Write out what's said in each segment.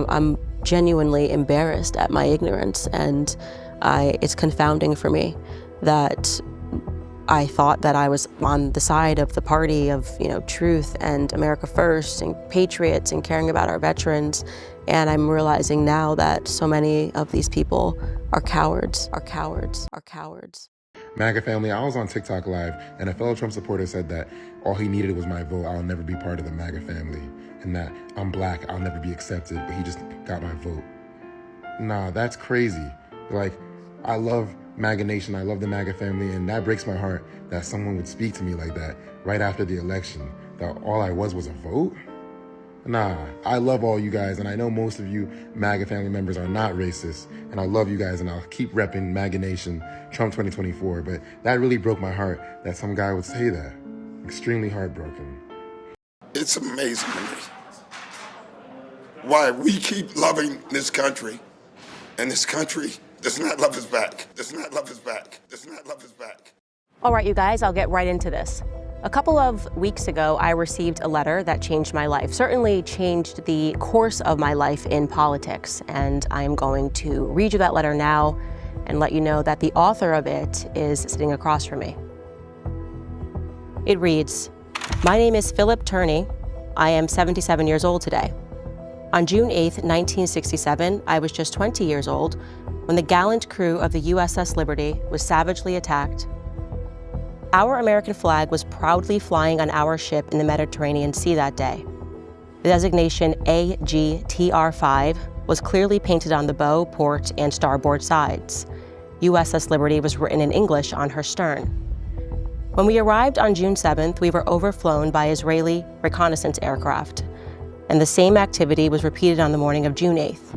I'm genuinely embarrassed at my ignorance, and it's confounding for me that I thought that I was on the side of the party of, truth and America first and patriots and caring about our veterans. And I'm realizing now that so many of these people are cowards. MAGA family, I was on TikTok Live, and a fellow Trump supporter said that all he needed was my vote. I'll never be part of the MAGA family, and that I'm black, I'll never be accepted, but he just got my vote. Nah, that's crazy. I love MAGA Nation, I love the MAGA family, and that breaks my heart that someone would speak to me like that right after the election, that all I was a vote? Nah, I love all you guys, and I know most of you MAGA family members are not racist, and I love you guys, and I'll keep repping MAGA Nation, Trump 2024, but that really broke my heart that some guy would say that. Extremely heartbroken. It's amazing to me why we keep loving this country, and this country does not love us back, does not love us back, does not love us back. All right, you guys, I'll get right into this. A couple of weeks ago, I received a letter that changed my life, certainly changed the course of my life in politics. And I'm going to read you that letter now and let you know that the author of it is sitting across from me. It reads, "My name is Philip Turney. I am 77 years old today. On June 8th, 1967, I was just 20 years old when the gallant crew of the USS Liberty was savagely attacked. Our American flag was proudly flying on our ship in the Mediterranean Sea that day. The designation AGTR-5 was clearly painted on the bow, port, and starboard sides. USS Liberty was written in English on her stern. When we arrived on June 7th, we were overflown by Israeli reconnaissance aircraft, and the same activity was repeated on the morning of June 8th.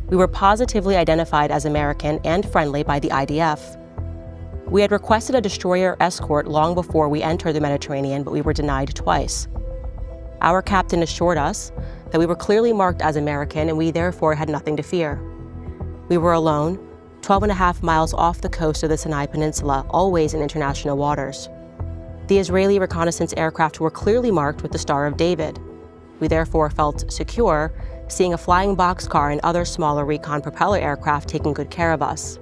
We were positively identified as American and friendly by the IDF. We had requested a destroyer escort long before we entered the Mediterranean, but we were denied twice. Our captain assured us that we were clearly marked as American and we therefore had nothing to fear. We were alone, 12.5 miles off the coast of the Sinai Peninsula, always in international waters. The Israeli reconnaissance aircraft were clearly marked with the Star of David. We therefore felt secure, seeing a flying boxcar and other smaller recon propeller aircraft taking good care of us.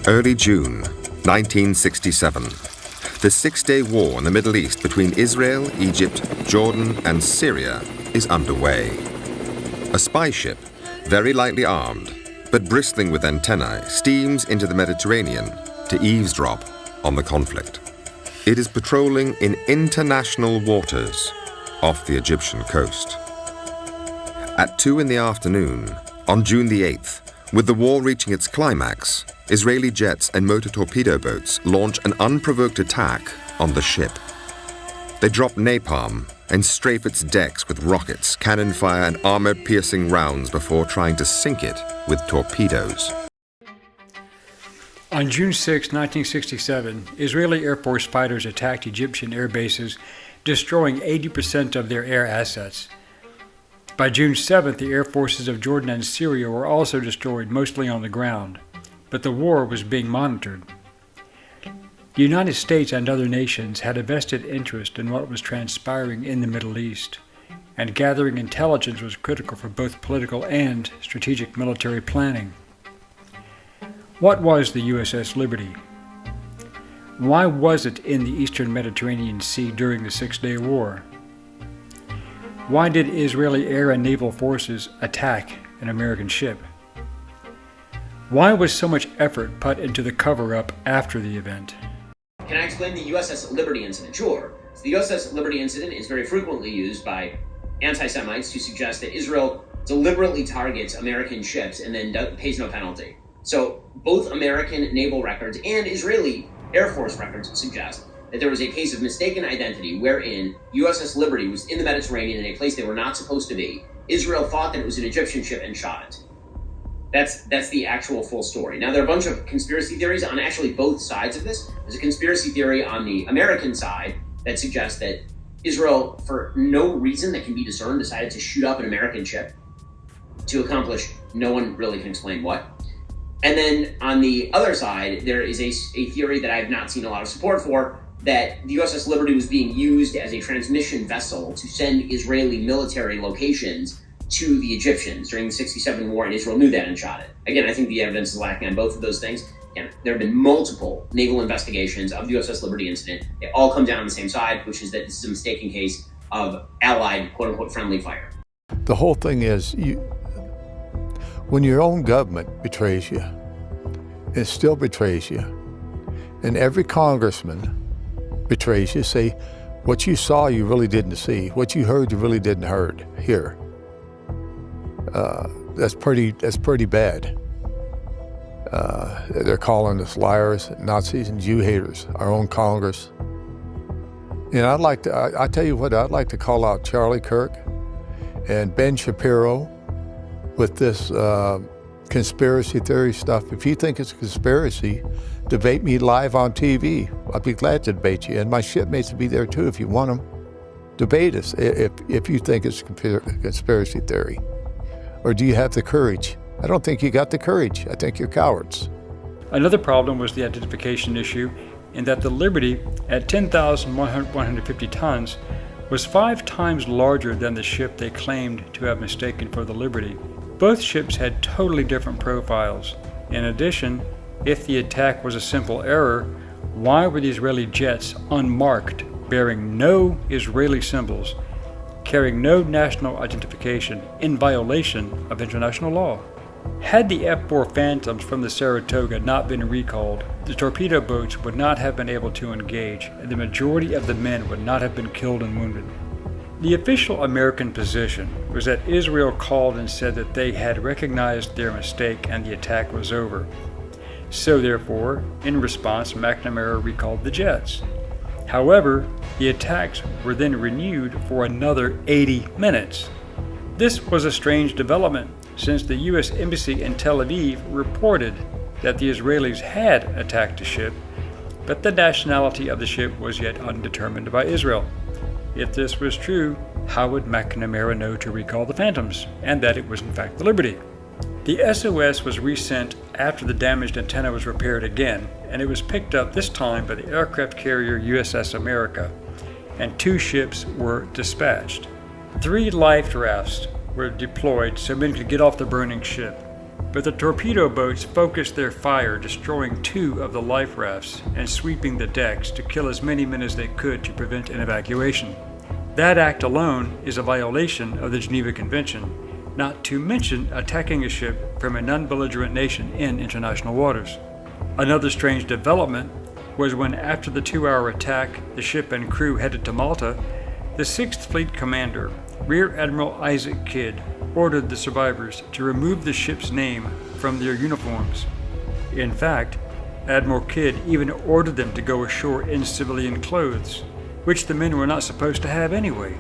Early June 1967. The six-day war in the Middle East between Israel, Egypt, Jordan, and Syria is underway. A spy ship, very lightly armed, but bristling with antennae, steams into the Mediterranean to eavesdrop on the conflict. It is patrolling in international waters off the Egyptian coast. At 2 in the afternoon, on June the 8th, with the war reaching its climax, Israeli jets and motor torpedo boats launch an unprovoked attack on the ship. They drop napalm and strafe its decks with rockets, cannon fire, and armor-piercing rounds before trying to sink it with torpedoes. On June 6, 1967, Israeli Air Force fighters attacked Egyptian air bases, destroying 80% of their air assets. By June 7th, the air forces of Jordan and Syria were also destroyed, mostly on the ground. But the war was being monitored. The United States and other nations had a vested interest in what was transpiring in the Middle East, and gathering intelligence was critical for both political and strategic military planning. What was the USS Liberty? Why was it in the Eastern Mediterranean Sea during the Six-Day War? Why did Israeli air and naval forces attack an American ship? Why was so much effort put into the cover-up after the event? Can I explain the USS Liberty incident? Sure. So the USS Liberty incident is very frequently used by anti-Semites to suggest that Israel deliberately targets American ships and then pays no penalty. So both American naval records and Israeli Air Force records suggest that there was a case of mistaken identity wherein USS Liberty was in the Mediterranean in a place they were not supposed to be. Israel thought that it was an Egyptian ship and shot it. That's the actual full story. Now, there are a bunch of conspiracy theories on actually both sides of this. There's a conspiracy theory on the American side that suggests that Israel, for no reason that can be discerned, decided to shoot up an American ship to accomplish no one really can explain what. And then on the other side, there is a theory that I have not seen a lot of support for, that the USS Liberty was being used as a transmission vessel to send Israeli military locations to the Egyptians during the 67 war, and Israel knew that and shot it. Again, I think the evidence is lacking on both of those things. Again, there have been multiple naval investigations of the USS Liberty incident. They all come down on the same side, which is that this is a mistaken case of allied, quote-unquote, friendly fire. The whole thing is, when your own government betrays you, it still betrays you, and every congressman betrays you, say, what you saw you really didn't see, what you heard you really didn't hear. That's pretty bad. They're calling us liars, Nazis, and Jew haters, our own Congress. And I tell you what, I'd like to call out Charlie Kirk and Ben Shapiro with this conspiracy theory stuff. If you think it's a conspiracy, debate me live on TV. I'd be glad to debate you, and my shipmates would be there too if you want them. Debate us if you think it's a conspiracy theory. Or do you have the courage? I don't think you got the courage. I think you're cowards. Another problem was the identification issue, in that the Liberty, at 10,150 tons, was 5 times larger than the ship they claimed to have mistaken for the Liberty. Both ships had totally different profiles. In addition, if the attack was a simple error, why were the Israeli jets unmarked, bearing no Israeli symbols, carrying no national identification, in violation of international law? Had the F-4 Phantoms from the Saratoga not been recalled, the torpedo boats would not have been able to engage, and the majority of the men would not have been killed and wounded. The official American position was that Israel called and said that they had recognized their mistake and the attack was over. So therefore, in response, McNamara recalled the jets. However, the attacks were then renewed for another 80 minutes. This was a strange development, since the U.S. Embassy in Tel Aviv reported that the Israelis had attacked a ship, but the nationality of the ship was yet undetermined by Israel. If this was true, how would McNamara know to recall the Phantoms, and that it was in fact the Liberty? The SOS was resent after the damaged antenna was repaired again, and it was picked up this time by the aircraft carrier USS America, and 2 ships were dispatched. 3 life rafts were deployed so men could get off the burning ship, but the torpedo boats focused their fire, destroying 2 of the life rafts and sweeping the decks to kill as many men as they could to prevent an evacuation. That act alone is a violation of the Geneva Convention, not to mention attacking a ship from a non-belligerent nation in international waters. Another strange development was when, after the 2-hour attack, the ship and crew headed to Malta, the 6th Fleet Commander, Rear Admiral Isaac Kidd, ordered the survivors to remove the ship's name from their uniforms. In fact, Admiral Kidd even ordered them to go ashore in civilian clothes, which the men were not supposed to have anyway.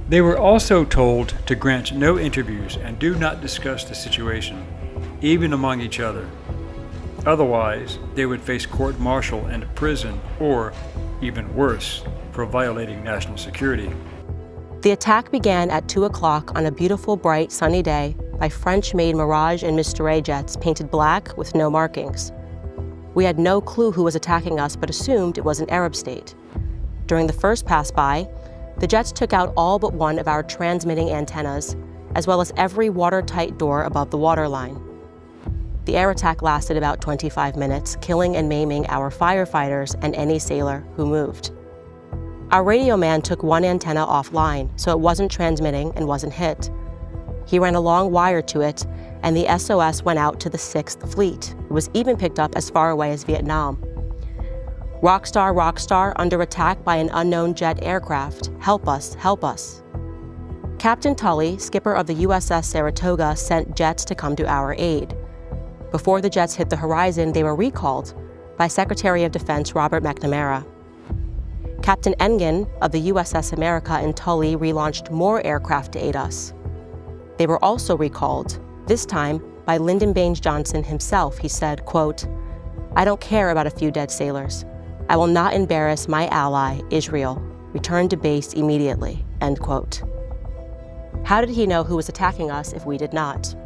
They were also told to grant no interviews and do not discuss the situation, even among each other. Otherwise, they would face court-martial and prison, or, even worse, for violating national security. The attack began at 2 o'clock on a beautiful, bright, sunny day by French-made Mirage and Mistral jets painted black with no markings. We had no clue who was attacking us, but assumed it was an Arab state. During the first pass-by, the jets took out all but one of our transmitting antennas, as well as every watertight door above the waterline. The air attack lasted about 25 minutes, killing and maiming our firefighters and any sailor who moved. Our radio man took one antenna offline, so it wasn't transmitting and wasn't hit. He ran a long wire to it, and the SOS went out to the 6th Fleet. It was even picked up as far away as Vietnam. Rockstar, Rockstar, under attack by an unknown jet aircraft. Help us, help us. Captain Tully, skipper of the USS Saratoga, sent jets to come to our aid. Before the jets hit the horizon, they were recalled by Secretary of Defense Robert McNamara. Captain Engen of the USS America and Tully relaunched more aircraft to aid us. They were also recalled, this time by Lyndon Baines Johnson himself. He said, quote, "I don't care about a few dead sailors. I will not embarrass my ally, Israel. Return to base immediately," end quote. How did he know who was attacking us if we did not?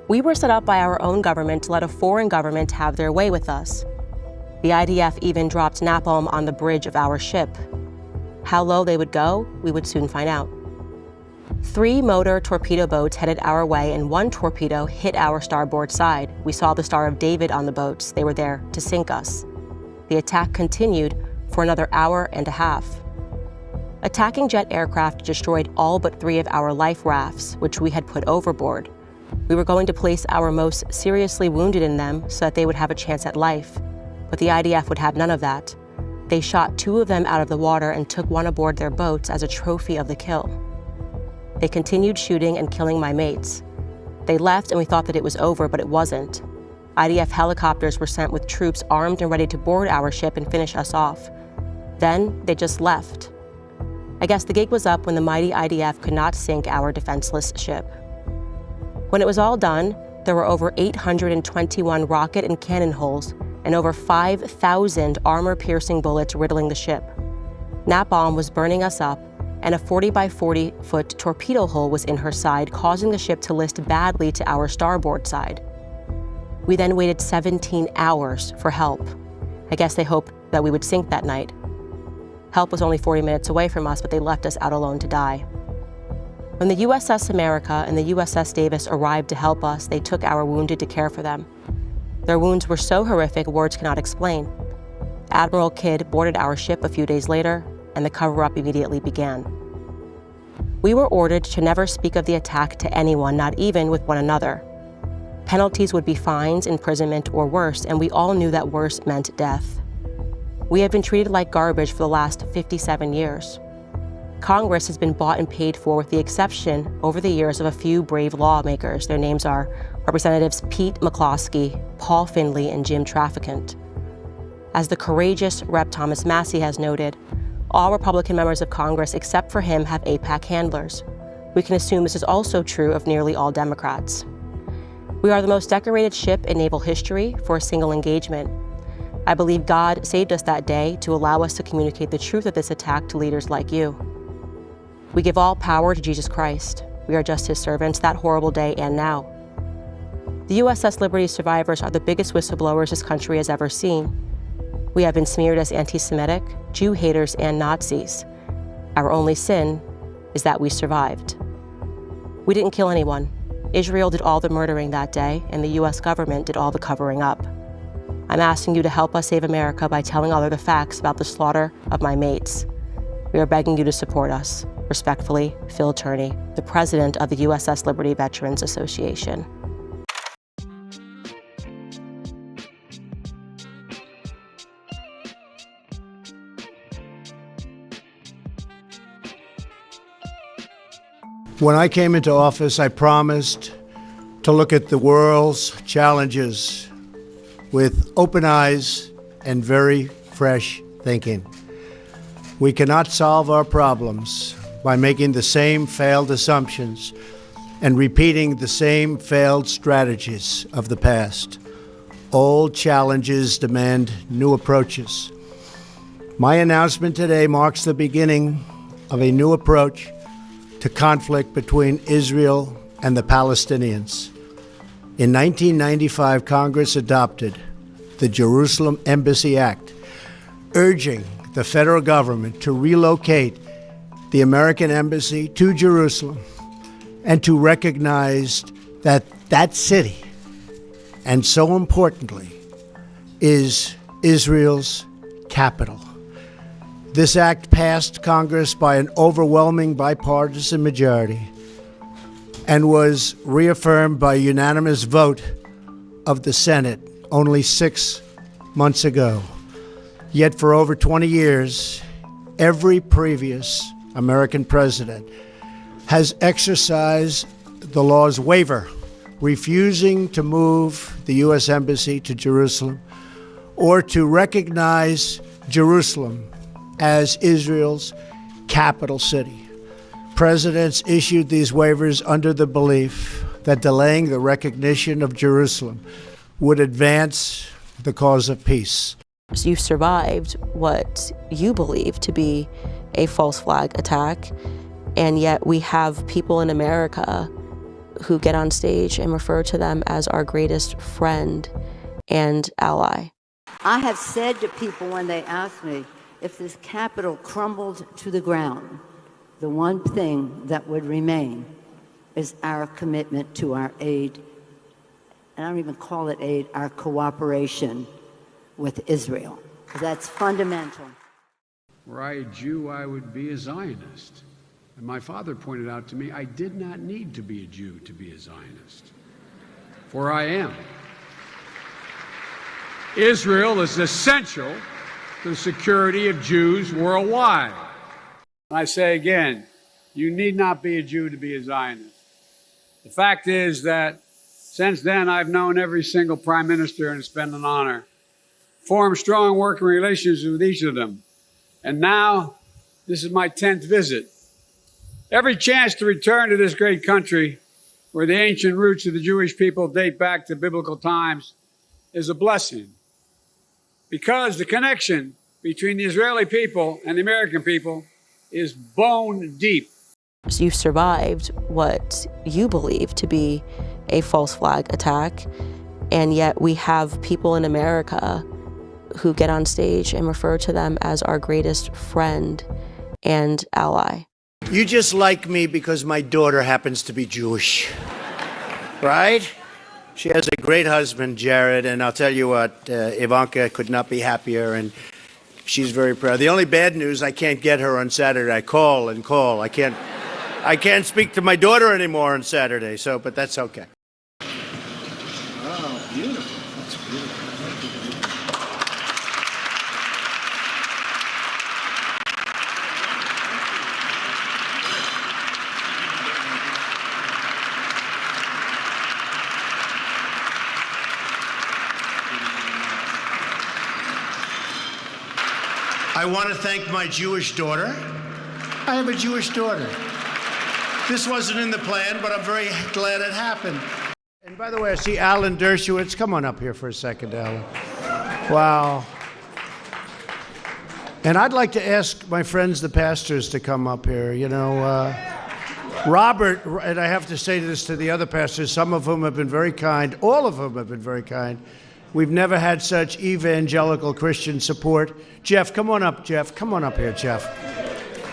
We were set up by our own government to let a foreign government have their way with us. The IDF even dropped napalm on the bridge of our ship. How low they would go, we would soon find out. 3 motor torpedo boats headed our way, and 1 torpedo hit our starboard side. We saw the Star of David on the boats. They were there to sink us. The attack continued for another hour and a half. Attacking jet aircraft destroyed all but 3 of our life rafts, which we had put overboard. We were going to place our most seriously wounded in them so that they would have a chance at life. But the IDF would have none of that. They shot 2 of them out of the water and took 1 aboard their boats as a trophy of the kill. They continued shooting and killing my mates. They left and we thought that it was over, but it wasn't. IDF helicopters were sent with troops armed and ready to board our ship and finish us off. Then they just left. I guess the gig was up when the mighty IDF could not sink our defenseless ship. When it was all done, there were over 821 rocket and cannon holes and over 5,000 armor-piercing bullets riddling the ship. Napalm was burning us up, and a 40 by 40 foot torpedo hole was in her side, causing the ship to list badly to our starboard side. We then waited 17 hours for help. I guess they hoped that we would sink that night. Help was only 40 minutes away from us, but they left us out alone to die. When the USS America and the USS Davis arrived to help us, they took our wounded to care for them. Their wounds were so horrific, words cannot explain. Admiral Kidd boarded our ship a few days later, and the cover-up immediately began. We were ordered to never speak of the attack to anyone, not even with one another. Penalties would be fines, imprisonment, or worse, and we all knew that worse meant death. We have been treated like garbage for the last 57 years. Congress has been bought and paid for, with the exception over the years of a few brave lawmakers. Their names are Representatives Pete McCloskey, Paul Findley, and Jim Traficant. As the courageous Rep. Thomas Massey has noted, all Republican members of Congress except for him have AIPAC handlers. We can assume this is also true of nearly all Democrats. We are the most decorated ship in naval history for a single engagement. I believe God saved us that day to allow us to communicate the truth of this attack to leaders like you. We give all power to Jesus Christ. We are just his servants that horrible day and now. The USS Liberty survivors are the biggest whistleblowers this country has ever seen. We have been smeared as anti-Semitic, Jew haters, and Nazis. Our only sin is that we survived. We didn't kill anyone. Israel did all the murdering that day, and the US government did all the covering up. I'm asking you to help us save America by telling others the facts about the slaughter of my mates. We are begging you to support us. Respectfully, Phil Turney, the president of the USS Liberty Veterans Association. When I came into office, I promised to look at the world's challenges with open eyes and very fresh thinking. We cannot solve our problems by making the same failed assumptions and repeating the same failed strategies of the past. Old challenges demand new approaches. My announcement today marks the beginning of a new approach to conflict between Israel and the Palestinians. In 1995, Congress adopted the Jerusalem Embassy Act, urging the federal government to relocate the American embassy to Jerusalem and to recognize that that city, and so importantly, is Israel's capital. This act passed Congress by an overwhelming bipartisan majority and was reaffirmed by a unanimous vote of the Senate only 6 months ago. Yet for over 20 years, every previous American president has exercised the law's waiver, refusing to move the U.S. Embassy to Jerusalem or to recognize Jerusalem as Israel's capital city. Presidents issued these waivers under the belief that delaying the recognition of Jerusalem would advance the cause of peace. You survived what you believe to be a false flag attack, and yet we have people in America who get on stage and refer to them as our greatest friend and ally. I have said to people when they ask me, if this capital crumbled to the ground, the one thing that would remain is our commitment to our aid, and I don't even call it aid, our cooperation with Israel. That's fundamental. Were I a Jew, I would be a Zionist. And my father pointed out to me, I did not need to be a Jew to be a Zionist, for I am. Israel is essential to the security of Jews worldwide. And I say again, you need not be a Jew to be a Zionist. The fact is that since then, I've known every single prime minister, and it's been an honor. Formed strong working relations with each of them. And now, this is my 10th visit. Every chance to return to this great country, where the ancient roots of the Jewish people date back to biblical times, is a blessing. Because the connection between the Israeli people and the American people is bone deep. You survived what you believe to be a false flag attack, and yet we have people in America who get on stage and refer to them as our greatest friend and ally. You just like me because my daughter happens to be Jewish, right? She has a great husband, Jared, and I'll tell you what, Ivanka could not be happier, and she's very proud. The only bad news, I can't get her on Saturday. I call and call. I can't speak to my daughter anymore on Saturday, but that's okay. Oh, beautiful. That's beautiful. I want to thank my Jewish daughter. I have a Jewish daughter. This wasn't in the plan, but I'm very glad it happened. And by the way, I see Alan Dershowitz. Come on up here for a second, Alan. Wow. And I'd like to ask my friends, the pastors, to come up here. You know, Robert, and I have to say this to the other pastors, some of whom have been very kind, all of whom have been very kind. We've never had such evangelical Christian support. Jeff, come on up, Jeff. Come on up here, Jeff.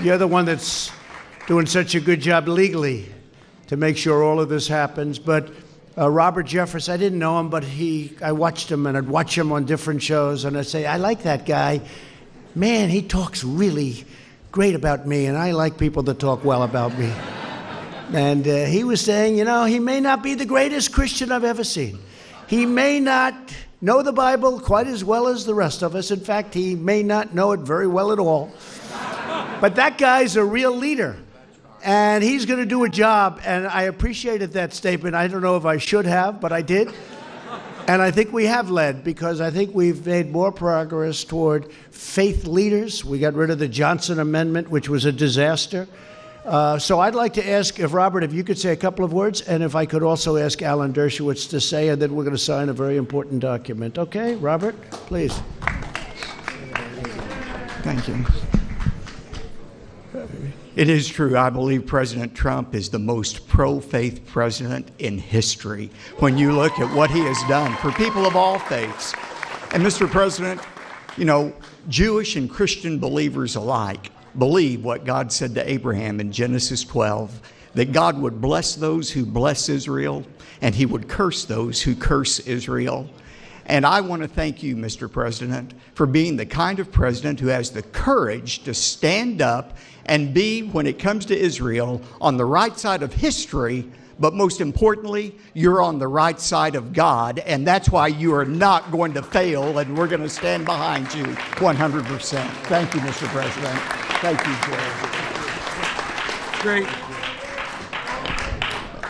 You're the one that's doing such a good job legally to make sure all of this happens. But Robert Jeffress, I didn't know him, but I watched him, and I'd watch him on different shows, and I'd say, I like that guy. Man, he talks really great about me, and I like people that talk well about me. And he was saying, you know, he may not be the greatest Christian I've ever seen. He may not know the Bible quite as well as the rest of us. In fact, he may not know it very well at all. But that guy's a real leader, and he's going to do a job, and I appreciated that statement. I don't know if I should have, but I did. And I think we have led, because I think we've made more progress toward faith leaders. We got rid of the Johnson Amendment, which was a disaster. So I'd like to ask if, Robert, if you could say a couple of words, and if I could also ask Alan Dershowitz to say, and then we're going to sign a very important document. Okay, Robert, please. Thank you. It is true. I believe President Trump is the most pro-faith president in history when you look at what he has done for people of all faiths. And Mr. President, you know, Jewish and Christian believers alike believe what God said to Abraham in Genesis 12, that God would bless those who bless Israel, and he would curse those who curse Israel. And I want to thank you, Mr. President, for being the kind of president who has the courage to stand up and be, when it comes to Israel, on the right side of history, but most importantly, you're on the right side of God, and that's why you are not going to fail, and we're going to stand behind you 100%. Thank you, Mr. President. Thank you, Joe. Great.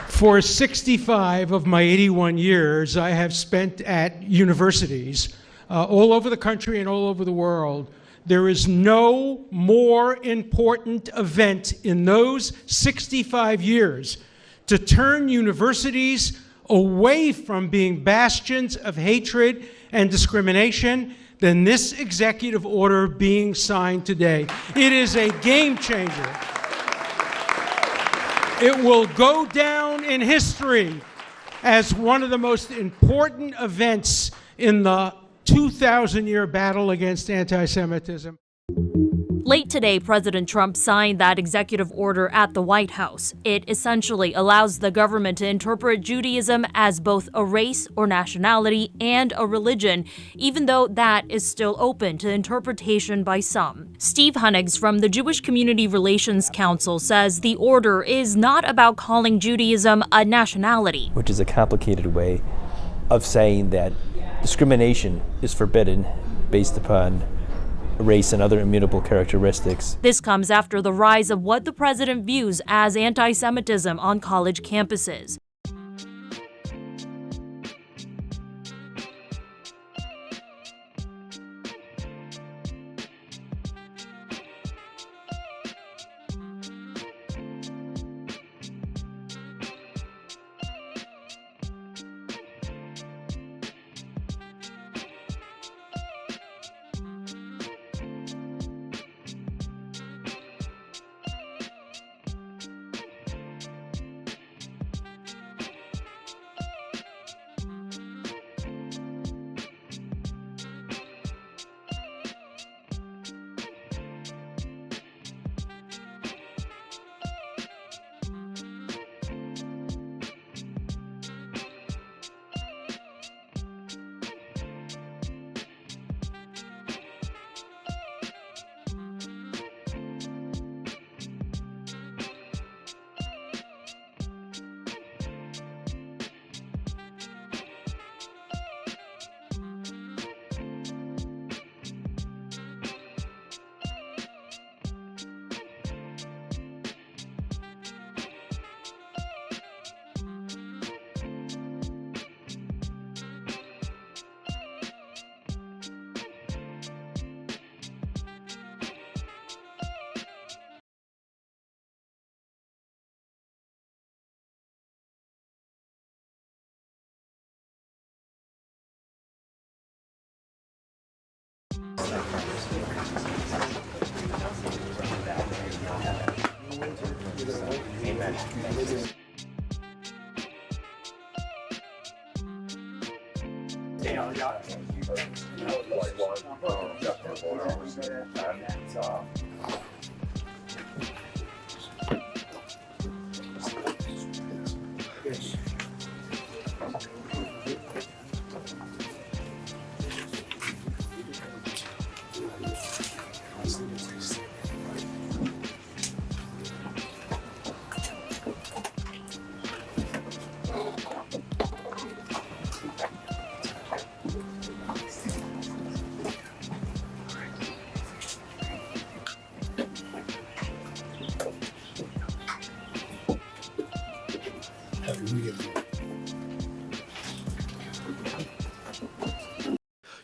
For 65 of my 81 years, I have spent at universities all over the country and all over the world. There is no more important event in those 65 years to turn universities away from being bastions of hatred and discrimination than this executive order being signed today. It is a game changer. It will go down in history as one of the most important events in the 2,000-year battle against anti-Semitism. Late today, President Trump signed that executive order at the White House. It essentially allows the government to interpret Judaism as both a race or nationality and a religion, even though that is still open to interpretation by some. Steve Hunnigs from the Jewish Community Relations Council says the order is not about calling Judaism a nationality, which is a complicated way of saying that discrimination is forbidden based upon race and other immutable characteristics. This comes after the rise of what the president views as anti-Semitism on college campuses.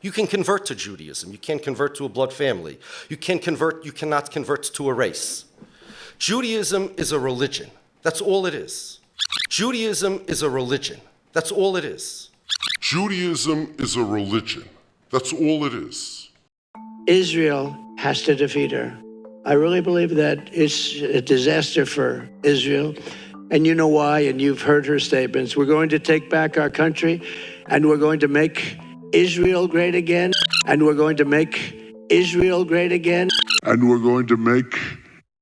You can convert to Judaism. You can't convert to a blood family. You cannot convert to a race. Judaism is a religion. That's all it is. Judaism is a religion. That's all it is. Judaism is a religion. That's all it is. Israel has to defeat her. I really believe that it's a disaster for Israel. And you know why, and you've heard her statements. We're going to take back our country, and we're going to make Israel great again, and we're going to make Israel great again. And we're going to make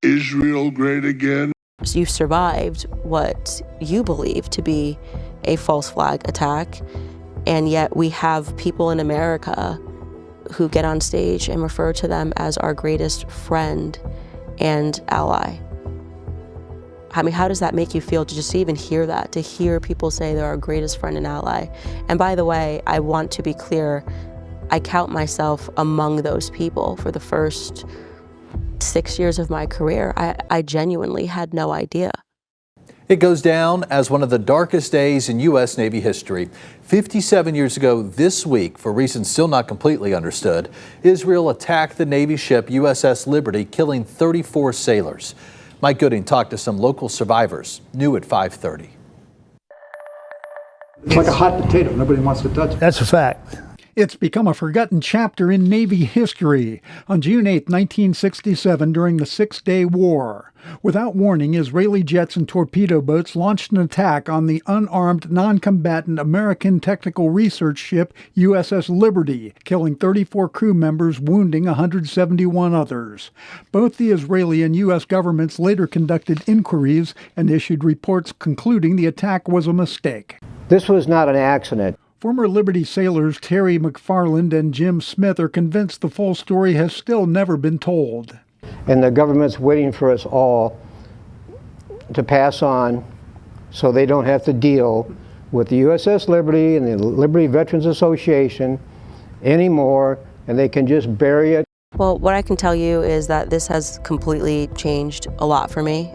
Israel great again. So you survived what you believe to be a false flag attack, and yet we have people in America who get on stage and refer to them as our greatest friend and ally. I mean, how does that make you feel to just even hear that, to hear people say they're our greatest friend and ally? And by the way, I want to be clear, I count myself among those people. For the first 6 years of my career, I genuinely had no idea. It goes down as one of the darkest days in U.S. Navy history. 57 years ago this week, for reasons still not completely understood, Israel attacked the Navy ship USS Liberty, killing 34 sailors. Mike Gooding talked to some local survivors, new at 5:30. It's like a hot potato. Nobody wants to touch it. That's a fact. It's become a forgotten chapter in Navy history. On June 8, 1967, during the Six-Day War, without warning, Israeli jets and torpedo boats launched an attack on the unarmed, non-combatant American technical research ship USS Liberty, killing 34 crew members, wounding 171 others. Both the Israeli and U.S. governments later conducted inquiries and issued reports concluding the attack was a mistake. This was not an accident. Former Liberty sailors Terry McFarland and Jim Smith are convinced the full story has still never been told. And the government's waiting for us all to pass on so they don't have to deal with the USS Liberty and the Liberty Veterans Association anymore, and they can just bury it. Well, what I can tell you is that this has completely changed a lot for me.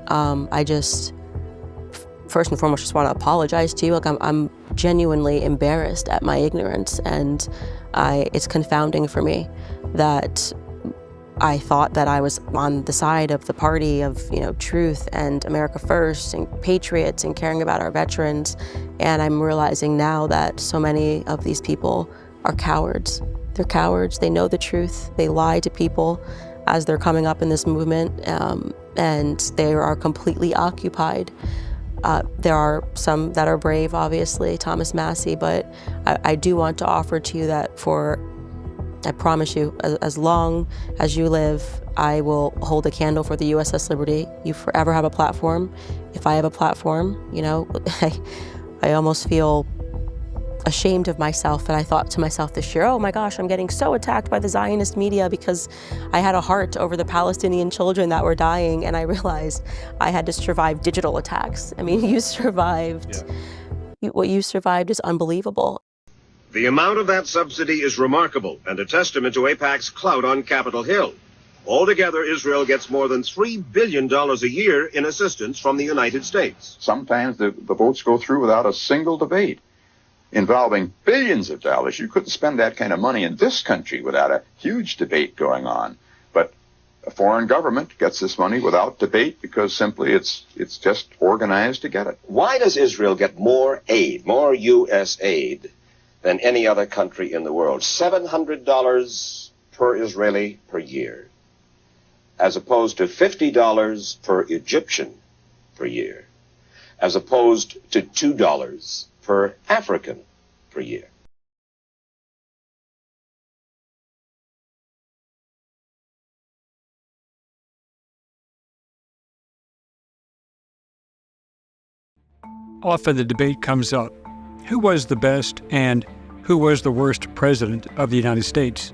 First and foremost, just want to apologize to you. Like, I'm genuinely embarrassed at my ignorance, and it's confounding for me that I thought that I was on the side of the party of, truth and America first and patriots and caring about our veterans. And I'm realizing now that so many of these people are cowards. They're cowards. They know the truth. They lie to people as they're coming up in this movement, and they are completely occupied. There are some that are brave, obviously, Thomas Massey, but I do want to offer to you that I promise you, as long as you live, I will hold a candle for the USS Liberty. You forever have a platform. If I have a platform, I almost feel ashamed of myself that I thought to myself this year, oh my gosh, I'm getting so attacked by the Zionist media because I had a heart over the Palestinian children that were dying, and I realized I had to survive digital attacks. I mean, you survived. Yeah. What you survived is unbelievable. The amount of that subsidy is remarkable and a testament to AIPAC's clout on Capitol Hill. Altogether, Israel gets more than $3 billion a year in assistance from the United States. Sometimes the votes go through without a single debate involving billions of dollars. You couldn't spend that kind of money in this country without a huge debate going on. But a foreign government gets this money without debate because simply it's just organized to get it. Why does Israel get more aid, more U.S. aid, than any other country in the world? $700 per Israeli per year, as opposed to $50 per Egyptian per year, as opposed to $2 per African per year. Often the debate comes up, who was the best and who was the worst president of the United States?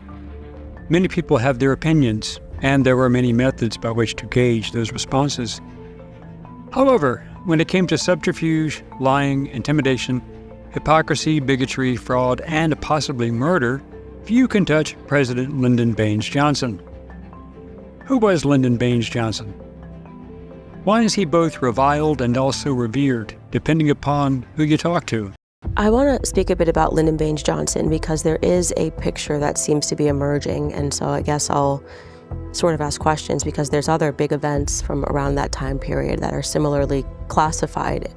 Many people have their opinions, and there were many methods by which to gauge those responses. However, when it came to subterfuge, lying, intimidation, hypocrisy, bigotry, fraud, and possibly murder, few can touch President Lyndon Baines Johnson. Who was Lyndon Baines Johnson? Why is he both reviled and also revered, depending upon who you talk to? I want to speak a bit about Lyndon Baines Johnson because there is a picture that seems to be emerging, and so I guess I'll sort of ask questions because there's other big events from around that time period that are similarly classified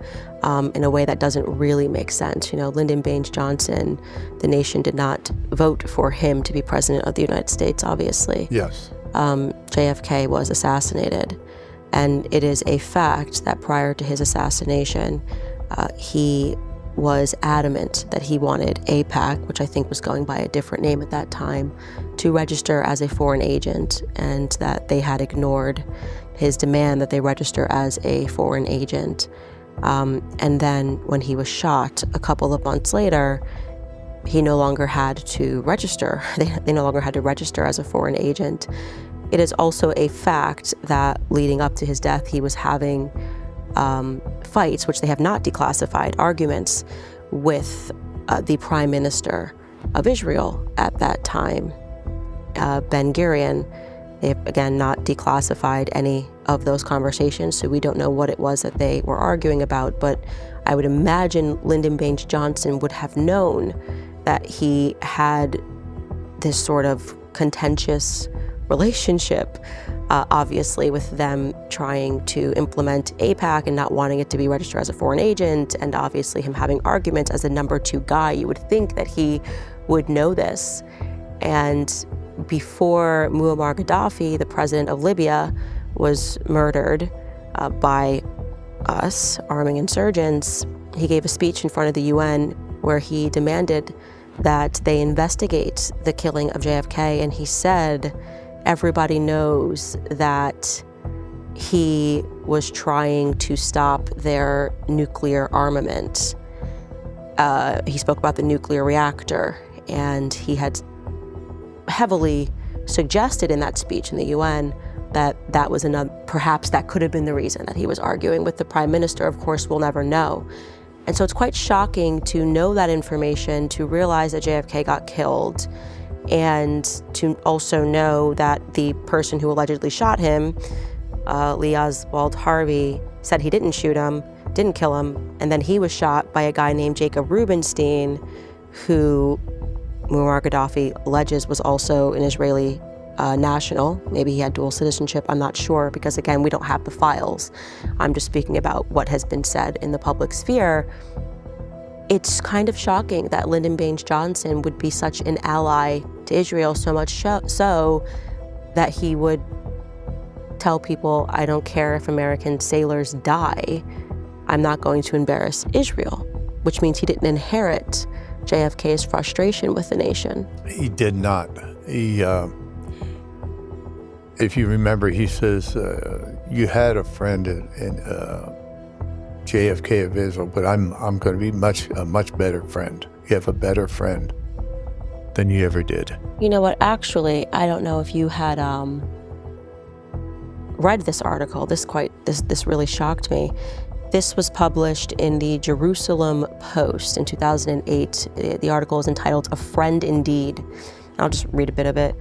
in a way that doesn't really make sense. Lyndon Baines Johnson, the nation did not vote for him to be president of the United States, obviously. Yes. JFK was assassinated, and it is a fact that prior to his assassination, he was adamant that he wanted AIPAC, which I think was going by a different name at that time, to register as a foreign agent, and that they had ignored his demand that they register as a foreign agent. And then when he was shot a couple of months later, he no longer had to register. They no longer had to register as a foreign agent. It is also a fact that leading up to his death, he was having fights, which they have not declassified, arguments with the Prime Minister of Israel at that time, Ben-Gurion. They have, again, not declassified any of those conversations, so we don't know what it was that they were arguing about, but I would imagine Lyndon Baines Johnson would have known that he had this sort of contentious relationship, obviously, with them trying to implement AIPAC and not wanting it to be registered as a foreign agent, and obviously him having arguments as the number 2 guy. You would think that he would know this. And before Muammar Gaddafi, the president of Libya, was murdered by us, arming insurgents, he gave a speech in front of the UN where he demanded that they investigate the killing of JFK, and he said, everybody knows that he was trying to stop their nuclear armament. He spoke about the nuclear reactor, and he had heavily suggested in that speech in the UN that that was perhaps that could have been the reason that he was arguing with the prime minister. Of course, we'll never know. And so it's quite shocking to know that information, to realize that JFK got killed, and to also know that the person who allegedly shot him, Lee Oswald Harvey, said he didn't shoot him, didn't kill him, and then he was shot by a guy named Jacob Rubinstein, who Muammar Gaddafi alleges was also an Israeli national. Maybe he had dual citizenship, I'm not sure, because again, we don't have the files. I'm just speaking about what has been said in the public sphere. It's kind of shocking that Lyndon Baines Johnson would be such an ally to Israel, so much so that he would tell people, I don't care if American sailors die, I'm not going to embarrass Israel, which means he didn't inherit JFK's frustration with the nation. He did not. If you remember, he says, you had a friend in JFK of Israel, but I'm going to be a much better friend. You have a better friend than you ever did. You know what, actually, I don't know if you had read this article. This really shocked me. This was published in the Jerusalem Post in 2008. The article is entitled, "A Friend Indeed." I'll just read a bit of it.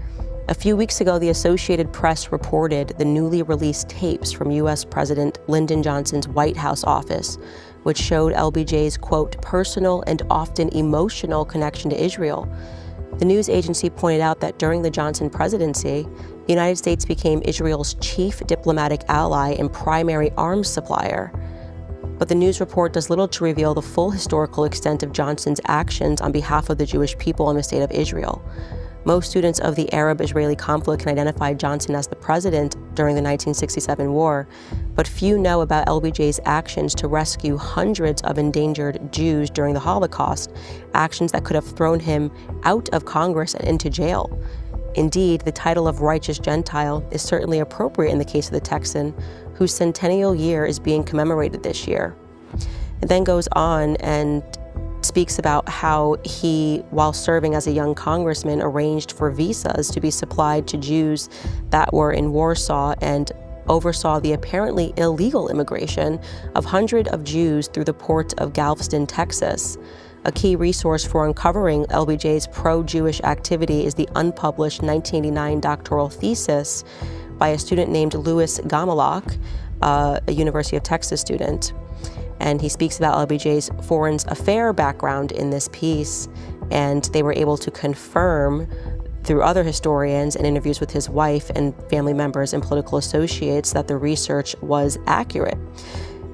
A few weeks ago, the Associated Press reported the newly released tapes from U.S. President Lyndon Johnson's White House office, which showed LBJ's, quote, personal and often emotional connection to Israel. The news agency pointed out that during the Johnson presidency, the United States became Israel's chief diplomatic ally and primary arms supplier. But the news report does little to reveal the full historical extent of Johnson's actions on behalf of the Jewish people in the state of Israel. Most students of the Arab-Israeli conflict can identify Johnson as the president during the 1967 war, but few know about LBJ's actions to rescue hundreds of endangered Jews during the Holocaust, actions that could have thrown him out of Congress and into jail. Indeed, the title of righteous Gentile is certainly appropriate in the case of the Texan, whose centennial year is being commemorated this year. It then goes on and speaks about how he, while serving as a young congressman, arranged for visas to be supplied to Jews that were in Warsaw and oversaw the apparently illegal immigration of hundreds of Jews through the port of Galveston, Texas. A key resource for uncovering LBJ's pro-Jewish activity is the unpublished 1989 doctoral thesis by a student named Louis Gomolak, a University of Texas student. And he speaks about LBJ's foreign affair background in this piece, and they were able to confirm through other historians and interviews with his wife and family members and political associates that the research was accurate.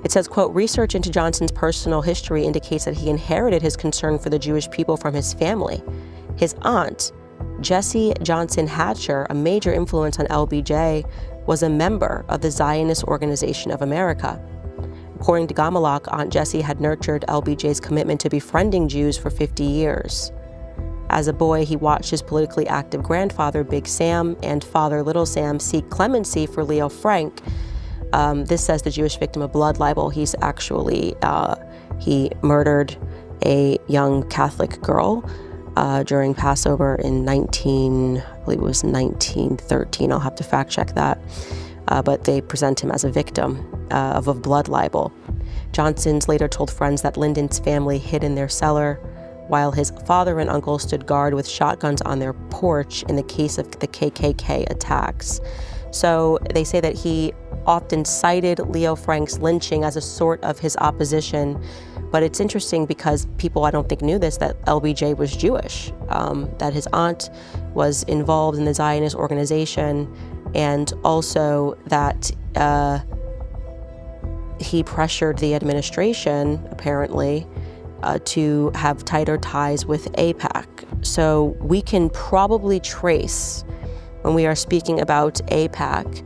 It says, quote, research into Johnson's personal history indicates that he inherited his concern for the Jewish people from his family. His aunt, Jessie Johnson Hatcher, a major influence on LBJ, was a member of the Zionist Organization of America. According to Gomolak, Aunt Jessie had nurtured LBJ's commitment to befriending Jews for 50 years. As a boy, he watched his politically active grandfather, Big Sam, and father, Little Sam, seek clemency for Leo Frank. This says the Jewish victim of blood libel. He's actually, he murdered a young Catholic girl during Passover in 1913. I'll have to fact check that. But they present him as a victim of a blood libel. Johnson's later told friends that Lyndon's family hid in their cellar, while his father and uncle stood guard with shotguns on their porch in the case of the KKK attacks. So they say that he often cited Leo Frank's lynching as a sort of his opposition. But it's interesting because people, I don't think, knew this, that LBJ was Jewish, that his aunt was involved in the Zionist organization, and also that he pressured the administration, apparently, to have tighter ties with AIPAC. So we can probably trace, when we are speaking about AIPAC,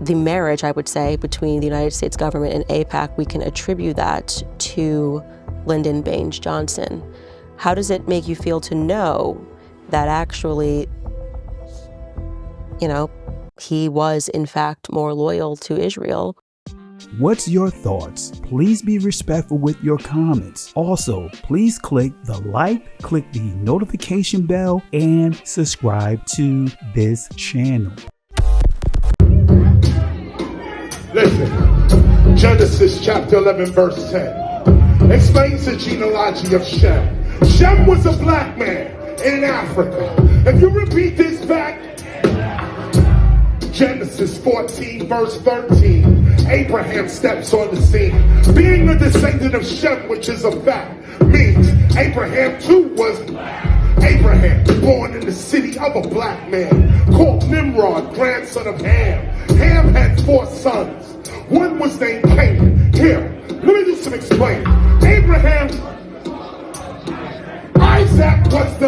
the marriage, I would say, between the United States government and AIPAC, we can attribute that to Lyndon Baines Johnson. How does it make you feel to know that actually, he was in fact more loyal to Israel? What's your thoughts? Please be respectful with your comments. Also, please click the like, click the notification bell, and subscribe to this channel. Listen, Genesis chapter 11 verse 10 explains the genealogy of Shem. Shem was a black man in Africa. If you repeat this back, Genesis 14 verse 13, Abraham steps on the scene. Being a descendant of Shem, which is a fact, means Abraham too was Abraham, born in the city of a black man called Nimrod, grandson of Ham. Ham had 4 sons. One was named Canaan. Here, let me do some explaining. Abraham, Isaac was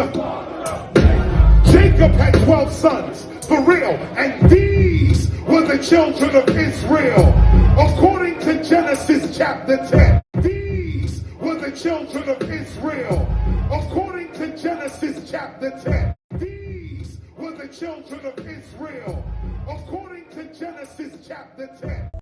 Jacob had 12 sons, for real, and these were the children of Israel. According to Genesis chapter 10, these were the children of Israel. According to Genesis chapter 10, these were the children of Israel. According to Genesis chapter 10.